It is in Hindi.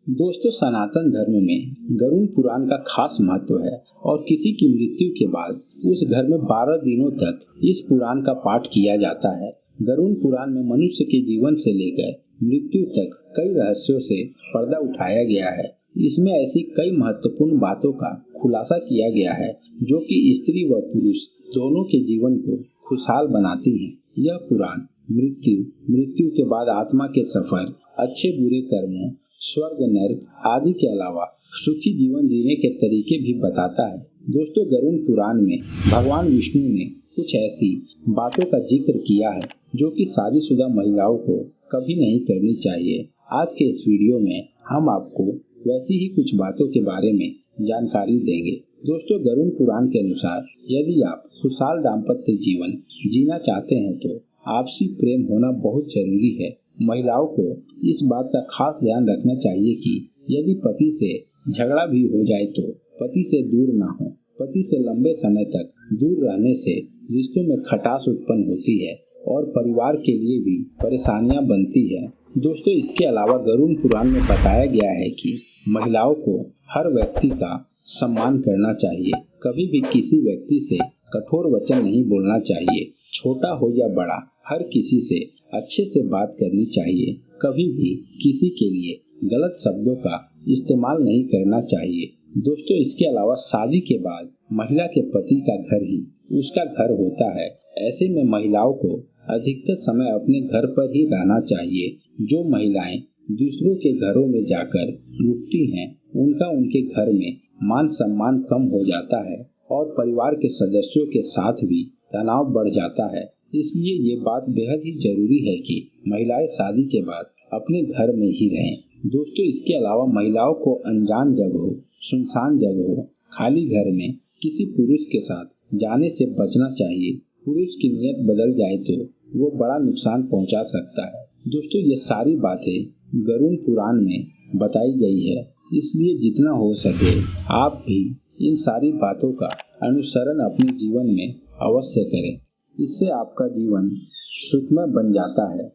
दोस्तों, सनातन धर्म में गरुड़ पुराण का खास महत्व है और किसी की मृत्यु के बाद उस घर में 12 दिनों तक इस पुराण का पाठ किया जाता है। गरुड़ पुराण में मनुष्य के जीवन से लेकर मृत्यु तक कई रहस्यों से पर्दा उठाया गया है। इसमें ऐसी कई महत्वपूर्ण बातों का खुलासा किया गया है जो कि स्त्री व पुरुष दोनों के जीवन को खुशहाल बनाती हैं। यह पुराण मृत्यु के बाद आत्मा के सफर, अच्छे बुरे कर्मों, स्वर्ग नर्क आदि के अलावा सुखी जीवन जीने के तरीके भी बताता है। दोस्तों, गरुड़ पुराण में भगवान विष्णु ने कुछ ऐसी बातों का जिक्र किया है जो कि शादीशुदा महिलाओं को कभी नहीं करनी चाहिए। आज के इस वीडियो में हम आपको वैसी ही कुछ बातों के बारे में जानकारी देंगे। दोस्तों, गरुड़ पुराण के अनुसार यदि आप खुशहाल दाम्पत्य जीवन जीना चाहते हैं तो आपसी प्रेम होना बहुत जरूरी है। महिलाओं को इस बात का खास ध्यान रखना चाहिए कि यदि पति से झगड़ा भी हो जाए तो पति से दूर ना हो। पति से लंबे समय तक दूर रहने से रिश्तों में खटास उत्पन्न होती है और परिवार के लिए भी परेशानियां बनती है। दोस्तों, इसके अलावा गरुड़ पुराण में बताया गया है कि महिलाओं को हर व्यक्ति का सम्मान करना चाहिए। कभी भी किसी व्यक्ति से कठोर वचन नहीं बोलना चाहिए। छोटा हो या बड़ा, हर किसी से अच्छे से बात करनी चाहिए। कभी भी किसी के लिए गलत शब्दों का इस्तेमाल नहीं करना चाहिए। दोस्तों, इसके अलावा शादी के बाद महिला के पति का घर ही उसका घर होता है। ऐसे में महिलाओं को अधिकतर समय अपने घर पर ही रहना चाहिए। जो महिलाएं दूसरों के घरों में जाकर रुकती हैं, उनका उनके घर में मान सम्मान कम हो जाता है और परिवार के सदस्यों के साथ भी तनाव बढ़ जाता है। इसलिए ये बात बेहद ही जरूरी है कि महिलाएं शादी के बाद अपने घर में ही रहें। दोस्तों, इसके अलावा महिलाओं को अनजान जगहों, सुनसान जगहों, खाली घर में किसी पुरुष के साथ जाने से बचना चाहिए। पुरुष की नीयत बदल जाए तो वो बड़ा नुकसान पहुंचा सकता है। दोस्तों, ये सारी बातें गरुड़ पुराण में बताई गई है, इसलिए जितना हो सके आप भी इन सारी बातों का अनुसरण अपने जीवन में अवश्य करें। इससे आपका जीवन सुखमय बन जाता है।